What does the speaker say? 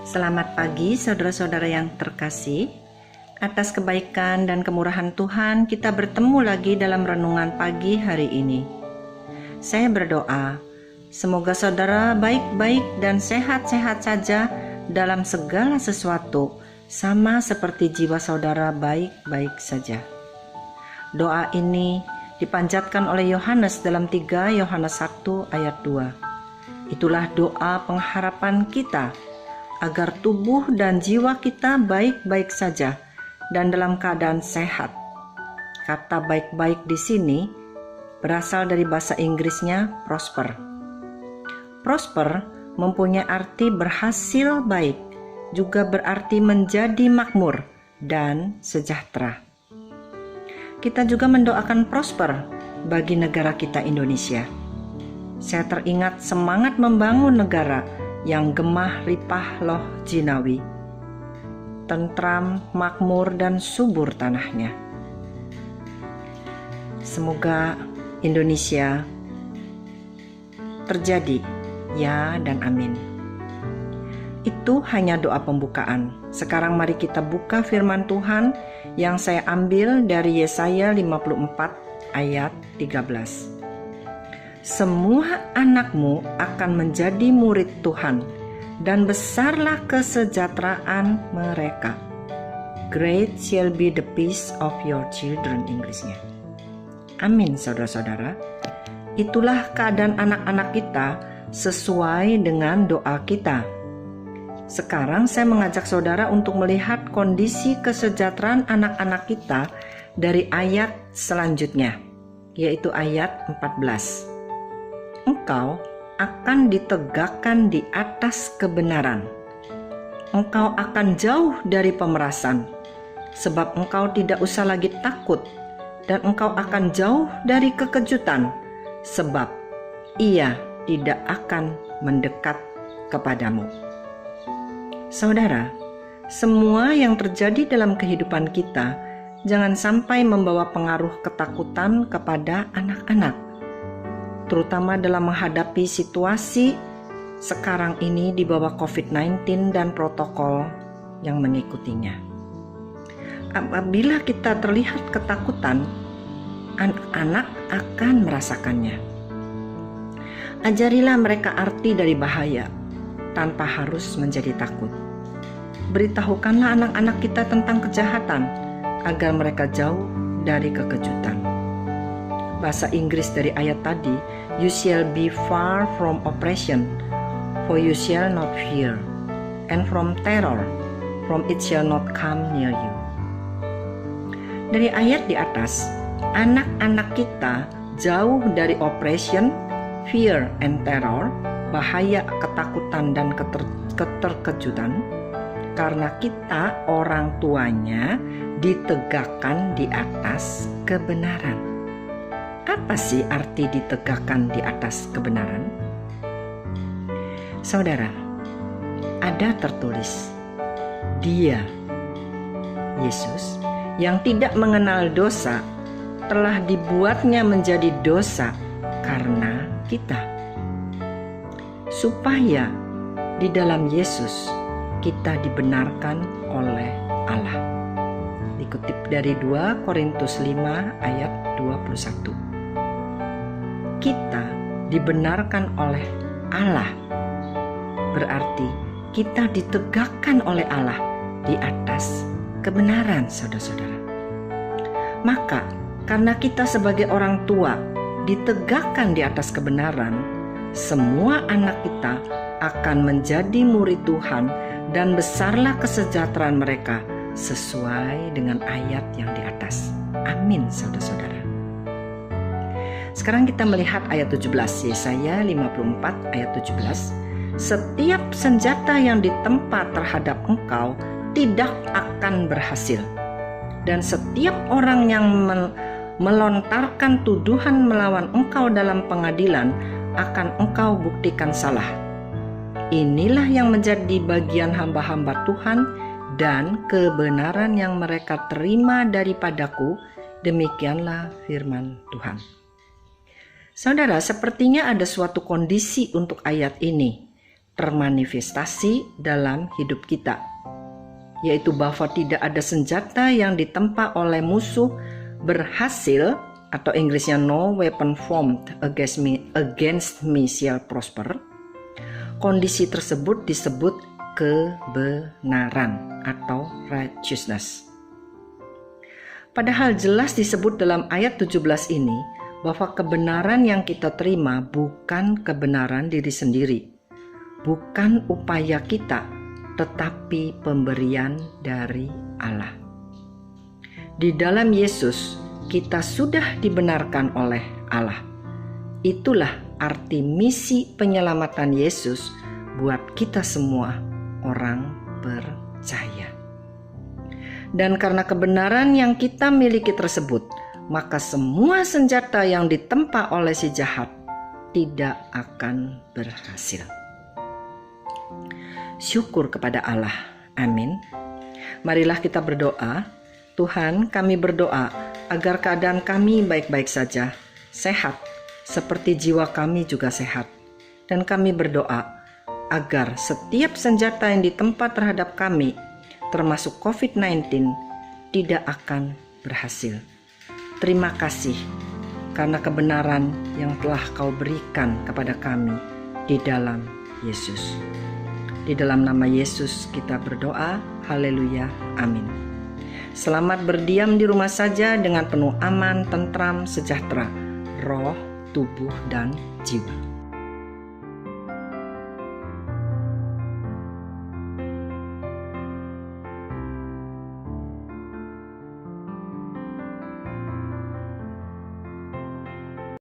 Selamat pagi saudara-saudara yang terkasih. Atas kebaikan dan kemurahan Tuhan, kita bertemu lagi dalam renungan pagi hari ini. Saya berdoa, semoga saudara baik-baik dan sehat-sehat saja dalam segala sesuatu, sama seperti jiwa saudara baik-baik saja. Doa ini dipanjatkan oleh Yohanes dalam 3 Yohanes 1 ayat 2. Itulah doa pengharapan kita, agar tubuh dan jiwa kita baik-baik saja dan dalam keadaan sehat. Kata baik-baik di sini berasal dari bahasa Inggrisnya prosper. Prosper mempunyai arti berhasil baik, juga berarti menjadi makmur dan sejahtera. Kita juga mendoakan prosper bagi negara kita Indonesia. Saya teringat semangat membangun negara yang gemah ripah loh jinawi, tentram, makmur, dan subur tanahnya. Semoga Indonesia terjadi, ya dan amin. Itu hanya doa pembukaan. Sekarang mari kita buka firman Tuhan yang saya ambil dari Yesaya 54 ayat 13. Semua anakmu akan menjadi murid Tuhan, dan besarlah kesejahteraan mereka. Great shall be the peace of your children, Inggrisnya. Amin, saudara-saudara. Itulah keadaan anak-anak kita sesuai dengan doa kita. Sekarang saya mengajak saudara untuk melihat kondisi kesejahteraan anak-anak kita dari ayat selanjutnya, yaitu ayat 14. Engkau akan ditegakkan di atas kebenaran. Engkau akan jauh dari pemerasan, sebab engkau tidak usah lagi takut, dan engkau akan jauh dari kekejutan, sebab ia tidak akan mendekat kepadamu. Saudara, semua yang terjadi dalam kehidupan kita jangan sampai membawa pengaruh ketakutan kepada anak-anak, terutama dalam menghadapi situasi sekarang ini di bawah COVID-19 dan protokol yang mengikutinya. Apabila kita terlihat ketakutan, anak-anak akan merasakannya. Ajarilah mereka arti dari bahaya tanpa harus menjadi takut. Beritahukanlah anak-anak kita tentang kejahatan agar mereka jauh dari kekejutan. Bahasa Inggris dari ayat tadi, you shall be far from oppression, for you shall not fear, and from terror, from it shall not come near you. Dari ayat di atas, anak-anak kita jauh dari oppression, fear, and terror, bahaya, ketakutan, dan keterkejutan, karena kita orang tuanya ditegakkan di atas kebenaran. Apa sih arti ditegakkan di atas kebenaran? Saudara, ada tertulis, Dia, Yesus, yang tidak mengenal dosa, telah dibuatnya menjadi dosa karena kita, supaya di dalam Yesus kita dibenarkan oleh Allah. Dikutip dari 2 Korintus 5 ayat 21. Kita dibenarkan oleh Allah, berarti kita ditegakkan oleh Allah di atas kebenaran, saudara-saudara. Maka karena kita sebagai orang tua ditegakkan di atas kebenaran, semua anak kita akan menjadi murid Tuhan dan besarlah kesejahteraan mereka sesuai dengan ayat yang di atas. Amin, saudara-saudara. Sekarang kita melihat ayat 17, Yesaya 54 ayat 17. Setiap senjata yang ditempa terhadap engkau tidak akan berhasil, dan setiap orang yang melontarkan tuduhan melawan engkau dalam pengadilan akan engkau buktikan salah. Inilah yang menjadi bagian hamba-hamba Tuhan dan kebenaran yang mereka terima daripadaku. Demikianlah firman Tuhan. Saudara, sepertinya ada suatu kondisi untuk ayat ini. termanifestasi dalam hidup kita, yaitu bahwa tidak ada senjata yang ditempa oleh musuh berhasil, atau Inggrisnya no weapon formed against me shall prosper. Kondisi tersebut disebut kebenaran atau righteousness. Padahal jelas disebut dalam ayat 17 ini bahwa kebenaran yang kita terima bukan kebenaran diri sendiri, bukan upaya kita, tetapi pemberian dari Allah. Di dalam Yesus kita sudah dibenarkan oleh Allah. Itulah arti misi penyelamatan Yesus buat kita semua orang percaya. Dan karena kebenaran yang kita miliki tersebut, maka semua senjata yang ditempa oleh si jahat tidak akan berhasil. Syukur kepada Allah. Amin. Marilah kita berdoa. Tuhan, kami berdoa agar keadaan kami baik-baik saja, sehat, seperti jiwa kami juga sehat. Dan kami berdoa agar setiap senjata yang ditempa terhadap kami, termasuk COVID-19, tidak akan berhasil. Terima kasih karena kebenaran yang telah Kau berikan kepada kami di dalam Yesus. Di dalam nama Yesus kita berdoa. Haleluya. Amin. Selamat berdiam di rumah saja dengan penuh aman, tentram, sejahtera, roh, tubuh, dan jiwa.